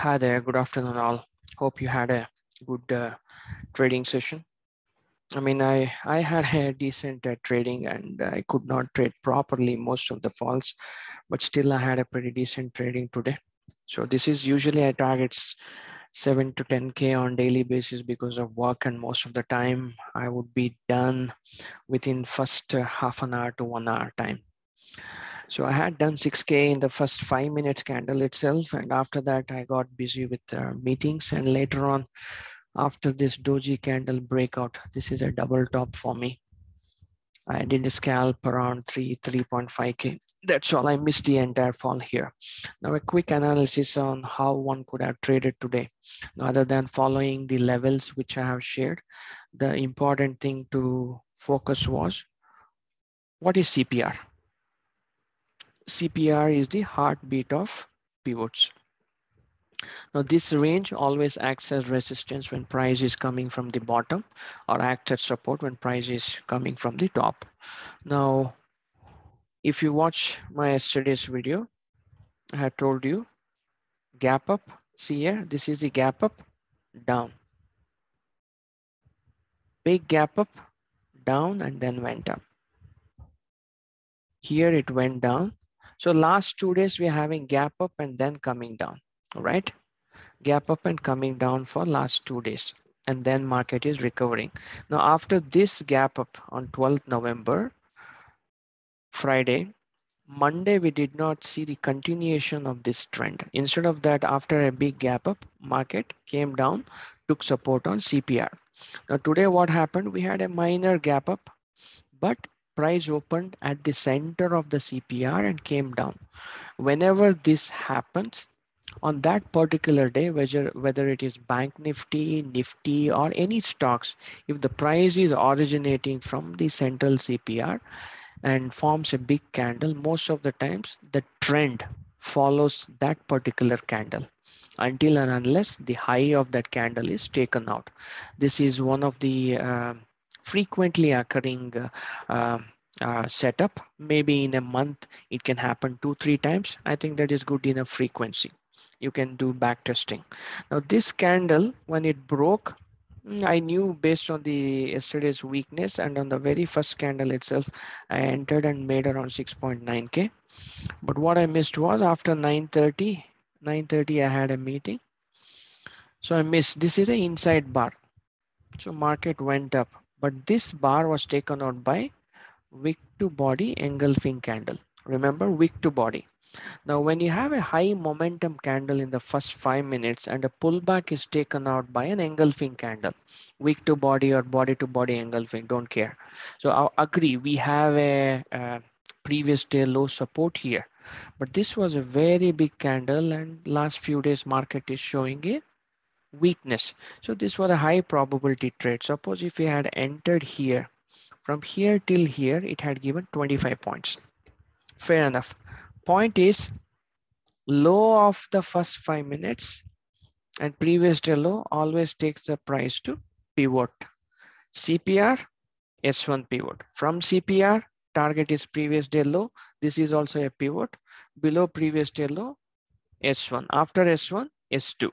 Hi there, good afternoon all. Hope you had a good trading session. I had a decent trading and I could not trade properly most of the falls, but still I had a pretty decent trading today. So this is usually I targets 7 to 10K on daily basis because of work, and most of the time I would be done within first half an hour to 1 hour time. So I had done 6K in the first 5 minutes candle itself. And after that, I got busy with meetings. And later on, after this doji candle breakout, this is a double top for me. I did a scalp around 3.5K. That's all. I missed the entire fall here. Now a quick analysis on how one could have traded today. Now, other than following the levels which I have shared, the important thing to focus was, what is CPR? CPR is the heartbeat of pivots. Now this range always acts as resistance when price is coming from the bottom, or acts as support when price is coming from the top. Now, if you watch my yesterday's video, I had told you gap up. See here, this is the gap up, down. Big gap up, down, and then went up. Here it went down. So last 2 days we're having gap up and then coming down, all right? Gap up and coming down for last 2 days, and then market is recovering. Now after this gap up on 12th November, Friday, Monday, we did not see the continuation of this trend. Instead of that, after a big gap up, market came down, took support on CPR. Now today what happened? We had a minor gap up, but price opened at the center of the CPR and came down. Whenever this happens, on that particular day, whether it is Bank Nifty, Nifty, or any stocks, if the price is originating from the central CPR and forms a big candle, most of the times the trend follows that particular candle until and unless the high of that candle is taken out. This is one of the frequently occurring setup. Maybe in a month it can happen 2-3 times. I think that is good enough frequency. You can do back testing. Now this candle, when it broke, I knew based on the yesterday's weakness, and on the very first candle itself, I entered and made around 6.9K. But what I missed was after 9:30 I had a meeting. So I missed. This is an inside bar. So market went up, but this bar was taken out by wick to body engulfing candle. Remember, wick to body. Now, when you have a high momentum candle in the first 5 minutes and a pullback is taken out by an engulfing candle, wick to body or body to body engulfing, don't care. So I agree, we have a previous day low support here, but this was a very big candle, and last few days market is showing a weakness. So this was a high probability trade. Suppose if we had entered here, from here till here, it had given 25 points. Fair enough. Point is, low of the first 5 minutes and previous day low always takes the price to pivot. CPR, S1 pivot. From CPR, target is previous day low. This is also a pivot. Below previous day low, S1. After S1, S2.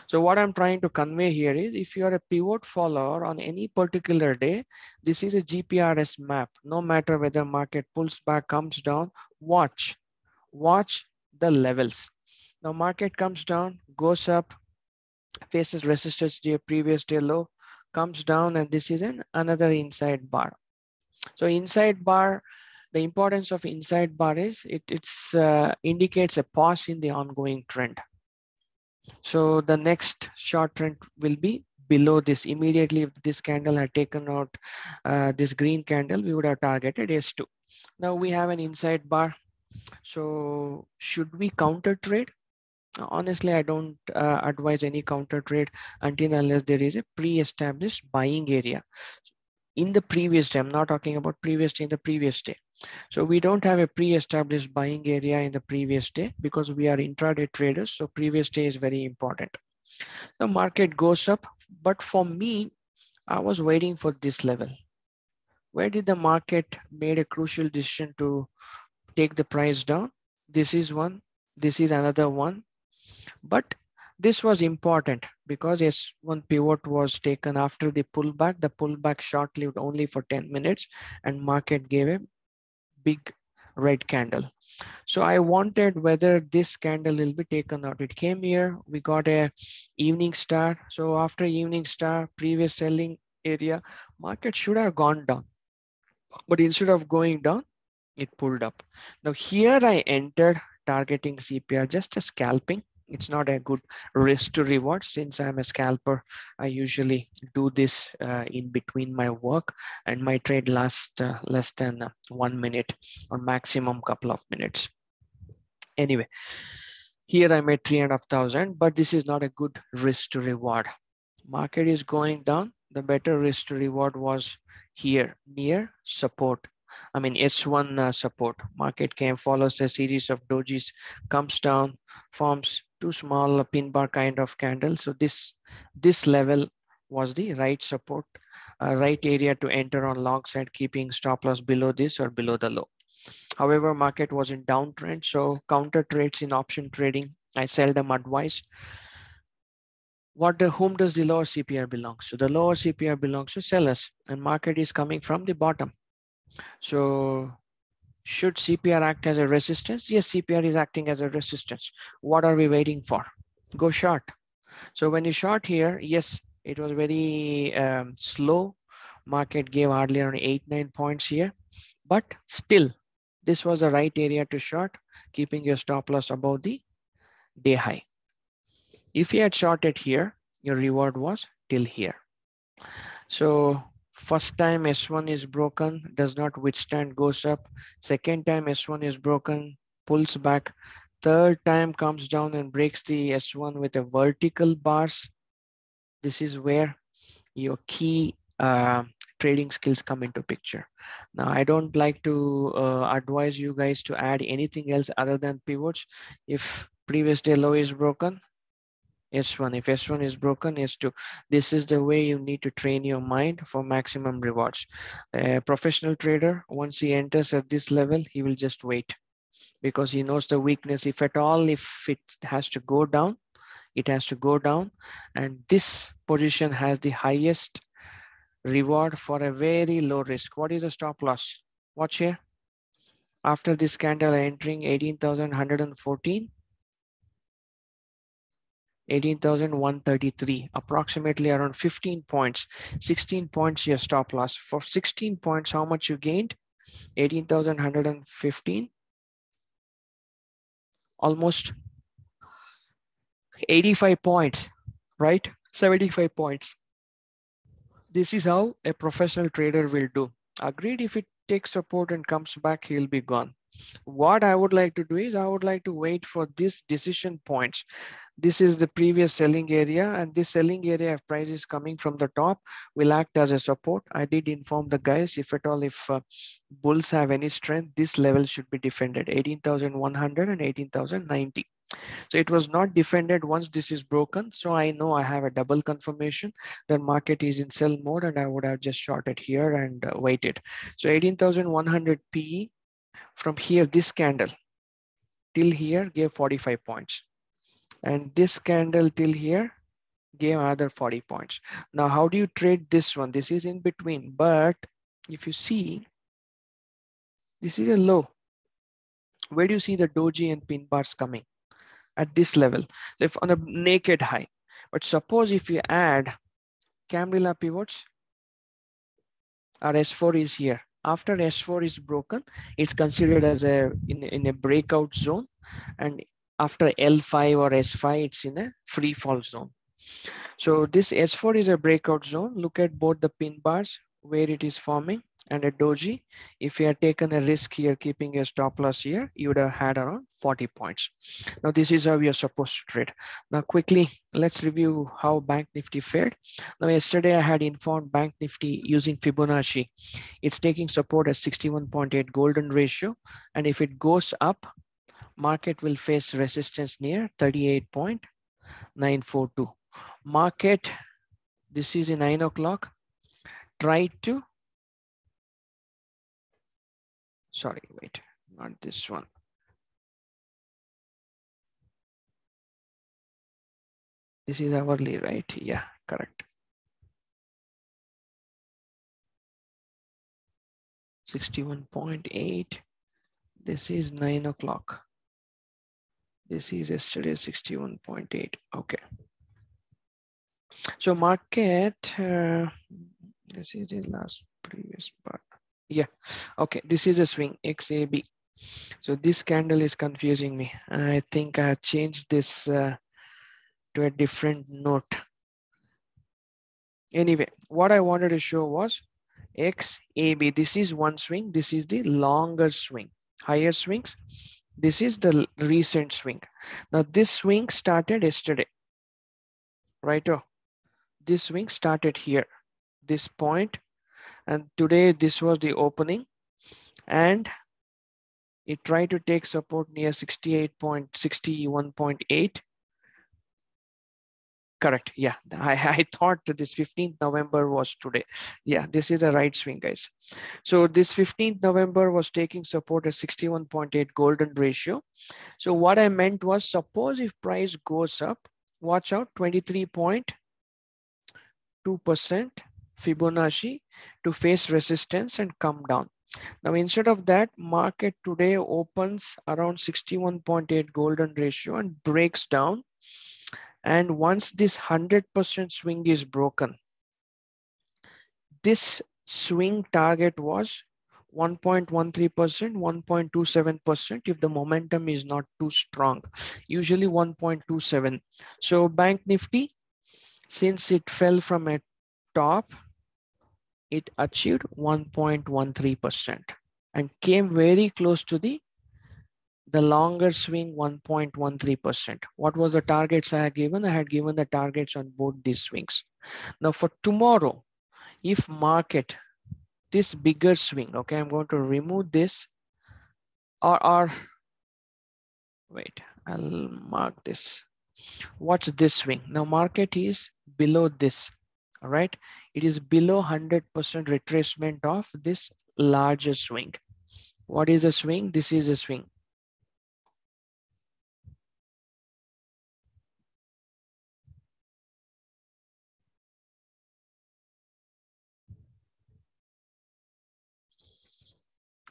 So what I'm trying to convey here is, if you are a pivot follower on any particular day, this is a GPRS map. No matter whether market pulls back, comes down, watch the levels. Now market comes down, goes up, faces resistance to a previous day low, comes down, and this is another inside bar. So inside bar, the importance of inside bar is it indicates a pause in the ongoing trend. So the next short trend will be below this. Immediately, if this candle had taken out this green candle, we would have targeted S2. Now we have an inside bar. So should we counter trade? Honestly, I don't advise any counter trade until unless there is a pre-established buying area. In the previous day, I'm not talking about previous day, in the previous day. So we don't have a pre-established buying area in the previous day because we are intraday traders. So previous day is very important. The market goes up, but for me, I was waiting for this level. Where did the market made a crucial decision to take the price down? This is one, this is another one. But This was important because S1 pivot was taken after the pullback. The pullback short-lived only for 10 minutes and market gave a big red candle. So I wanted whether this candle will be taken out. It came here, we got a evening star. So after evening star, previous selling area, market should have gone down. But instead of going down, it pulled up. Now here I entered targeting CPR, just a scalping. It's not a good risk to reward. Since I'm a scalper, I usually do this in between my work, and my trade lasts less than 1 minute or maximum couple of minutes. Anyway, here I made 3,500, but this is not a good risk to reward. Market is going down. The better risk to reward was here near support. I mean, S1 support. Market came, follows a series of dojis, comes down, forms two small pin bar kind of candle. So this level was the right support, right area to enter on long side, keeping stop loss below this or below the low. However, market was in downtrend, so counter trades in option trading, I seldom advise. Whom does the lower CPR belongs to? The lower CPR belongs to sellers, and market is coming from the bottom. So should CPR act as a resistance? Yes, CPR is acting as a resistance. What are we waiting for? Go short. So when you short here, yes, it was very slow. Market gave hardly around 8-9 points here, but still, this was the right area to short, keeping your stop loss above the day high. If you had shorted here, your reward was till here. So first time S1 is broken, does not withstand, goes up. Second time S1 is broken, pulls back. Third time comes down and breaks the S1 with a vertical bars. This is where your key trading skills come into picture. Now, I don't like to advise you guys to add anything else other than pivots. If previous day low is broken, S1. If S1 is broken, S2. This is the way you need to train your mind for maximum rewards. A professional trader, once he enters at this level, he will just wait because he knows the weakness. If at all, if it has to go down, it has to go down. And this position has the highest reward for a very low risk. What is the stop loss? Watch here. After this candle entering 18,114, 18,133, approximately around 15 points, 16 points your stop loss. For 16 points, how much you gained? 18,115, almost 85 points, right? 75 points. This is how a professional trader will do. Agreed, if it takes support and comes back, he'll be gone. What I would like to do is I would like to wait for this decision points. This is the previous selling area, and this selling area of price is coming from the top will act as a support. I did inform the guys, if at all, if bulls have any strength, this level should be defended, 18,100 and 18,090. So it was not defended once this is broken. So I know I have a double confirmation that market is in sell mode, and I would have just shorted here and waited. So 18,100 PE from here, this candle till here gave 45 points. And this candle till here gave another 40 points. Now, how do you trade this one? This is in between, but if you see, this is a low. Where do you see the doji and pin bars coming? At this level, if on a naked high. But suppose if you add Cambrilla pivots, our S4 is here. After S4 is broken, it's considered as in a breakout zone. And after L5 or S5, it's in a free fall zone. So this S4 is a breakout zone. Look at both the pin bars where it is forming and a doji. If you had taken a risk here, keeping a stop loss here, you would have had around 40 points. Now, this is how you're supposed to trade. Now, quickly, let's review how Bank Nifty fared. Now, yesterday I had informed Bank Nifty using Fibonacci. It's taking support at 61.8 golden ratio. And if it goes up, market will face resistance near 38.942. Market, this is in 9 o'clock, try to, sorry, wait, not this one. This is hourly, right? Yeah, correct. 61.8. This is 9 o'clock. This is yesterday 61.8. Okay. So market, this is the last previous part. Yeah. Okay. This is a swing XAB. So this candle is confusing me. I think I changed this to a different note. Anyway, what I wanted to show was XAB. This is one swing. This is the longer swing. Higher swings. This is the recent swing. Now this swing started yesterday, right? Oh, this swing started here, this point, and today this was the opening, and it tried to take support near 68.61.8. Correct. Yeah, I thought that this 15th November was today. Yeah, this is a right swing, guys. So this 15th November was taking support at 61.8 golden ratio. So what I meant was, suppose if price goes up, watch out, 23.2% Fibonacci to face resistance and come down. Now, instead of that, market today opens around 61.8 golden ratio and breaks down. And once this 100% swing is broken, this swing target was 1.13%, 1.27% if the momentum is not too strong, usually 1.27. So Bank Nifty, since it fell from a top, it achieved 1.13% and came very close to the longer swing 1.13%. What was the targets I had given? I had given the targets on both these swings. Now for tomorrow, if market, this bigger swing, okay, I'm going to remove this or wait, I'll mark this. What's this swing? Now market is below this, all right? It is below 100% retracement of this larger swing. What is the swing? This is the swing.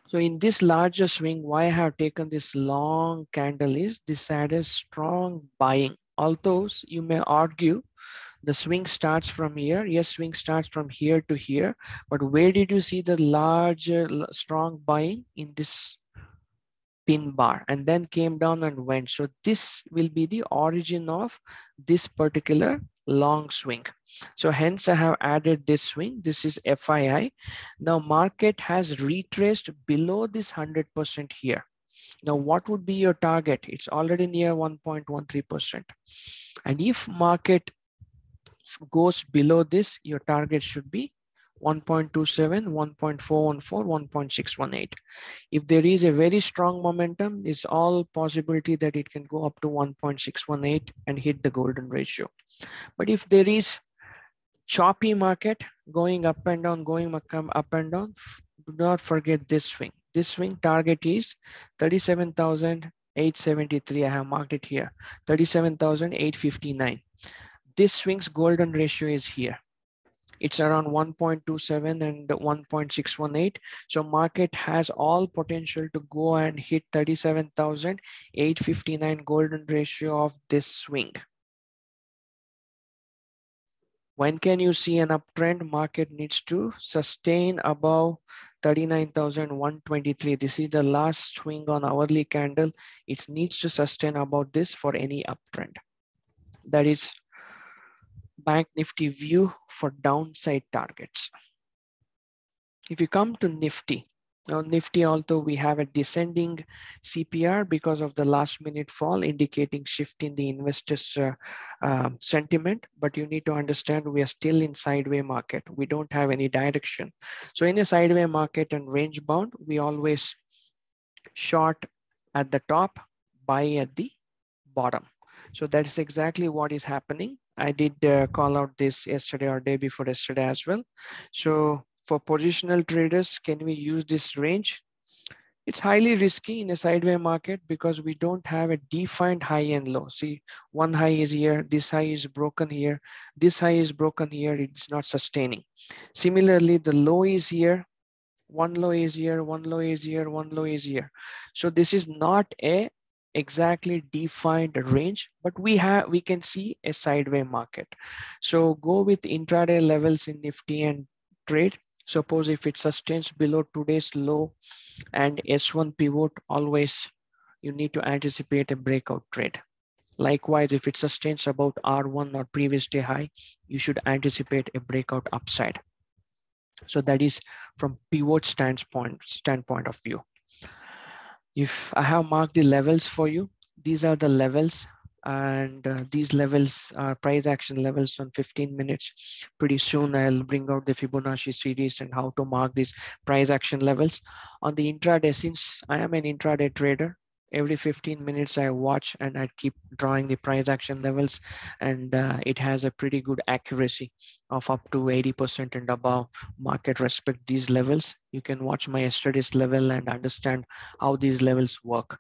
So in this larger swing, why I have taken this long candle is this had a strong buying. Although you may argue the swing starts from here. Yes, swing starts from here to here. But where did you see the large, strong buying? In this pin bar, and then came down and went. So this will be the origin of this particular long swing. So hence I have added this swing. This is FII. Now market has retraced below this 100% here. Now what would be your target? It's already near 1.13%. And if market goes below this, your target should be 1.27, 1.414, 1.618. If there is a very strong momentum, it's all possibility that it can go up to 1.618 and hit the golden ratio. But if there is choppy market going up and down, going up and down, do not forget this swing. This swing target is 37,873. I have marked it here, 37,859. This swing's golden ratio is here. It's around 1.27 and 1.618. So market has all potential to go and hit 37,859 golden ratio of this swing. When can you see an uptrend? Market needs to sustain above 39,123. This is the last swing on hourly candle. It needs to sustain about this for any uptrend. That is Bank Nifty view for downside targets. If you come to Nifty, now Nifty, although we have a descending CPR because of the last minute fall indicating shift in the investors sentiment, but you need to understand we are still in sideways market. We don't have any direction. So in a sideways market and range bound, we always short at the top, buy at the bottom. So that's exactly what is happening. I did call out this yesterday or day before yesterday as well. So for positional traders, can we use this range? It's highly risky in a sideways market because we don't have a defined high and low. See, one high is here, this high is broken here, this high is broken here, it's not sustaining. Similarly, the low is here, one low is here, one low is here, one low is here. So this is not a exactly defined range, but we can see a sideways market. So go with intraday levels in Nifty and trade. Suppose if it sustains below today's low and S1 pivot, always you need to anticipate a breakout trade. Likewise, if it sustains about R1 or previous day high, you should anticipate a breakout upside. So that is from pivot standpoint of view. If I have marked the levels for you, these are the levels, and these levels are price action levels on 15 minutes. Pretty soon I'll bring out the Fibonacci series and how to mark these price action levels. On the intraday, since I am an intraday trader, every 15 minutes I watch and I keep drawing the price action levels, and it has a pretty good accuracy of up to 80% and above. Market respect these levels. You can watch my yesterday's level and understand how these levels work.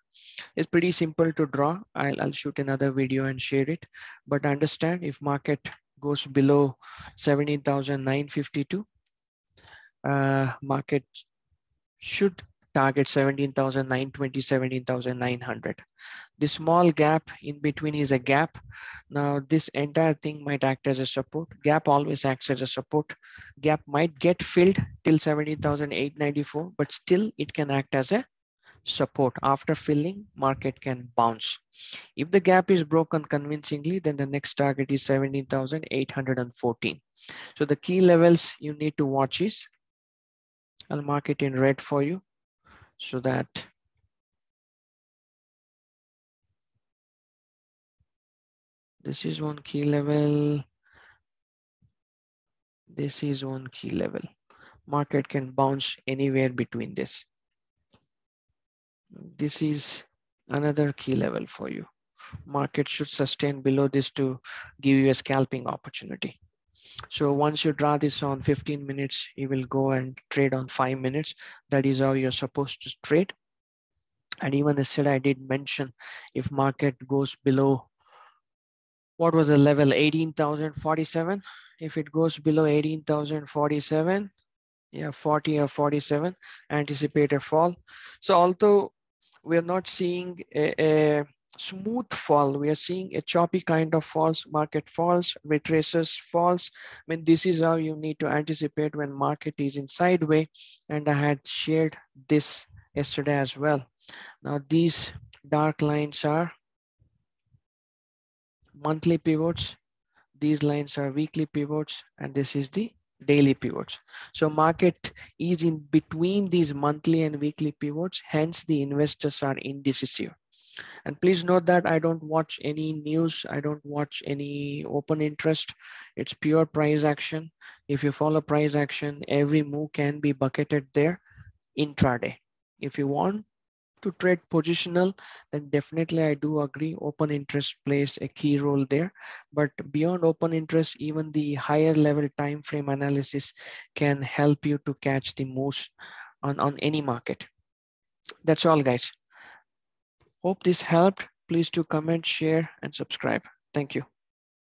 It's pretty simple to draw. I'll shoot another video and share it, but understand if market goes below 17,952, market should target 17,920, 17,900. The small gap in between is a gap. Now this entire thing might act as a support. Gap always acts as a support. Gap might get filled till 17,894, but still it can act as a support. After filling, market can bounce. If the gap is broken convincingly, then the next target is 17,814. So the key levels you need to watch is, I'll mark it in red for you so that this is one key level. This is one key level. Market can bounce anywhere between this. This is another key level for you. Market should sustain below this to give you a scalping opportunity. So once you draw this on 15 minutes, you will go and trade on 5 minutes. That is how you're supposed to trade. And even yesterday I did mention, if market goes below, what was the level, 18,047? If it goes below 18,047, yeah, 40 or 47, anticipate a fall. So although we are not seeing a smooth fall, we are seeing a choppy kind of falls. Market falls, retraces, falls. I mean, this is how you need to anticipate when market is in sideways. And I had shared this yesterday as well. Now these dark lines are monthly pivots. These lines are weekly pivots, and this is the daily pivots. So market is in between these monthly and weekly pivots, hence the investors are indecisive. And please note that I don't watch any news, I don't watch any open interest. It's pure price action. If you follow price action, every move can be bucketed there intraday. If you want to trade positional, then definitely I do agree open interest plays a key role there. But beyond open interest, even the higher level time frame analysis can help you to catch the moves on any market. That's all, guys. Hope this helped. Please do comment, share, and subscribe. Thank you.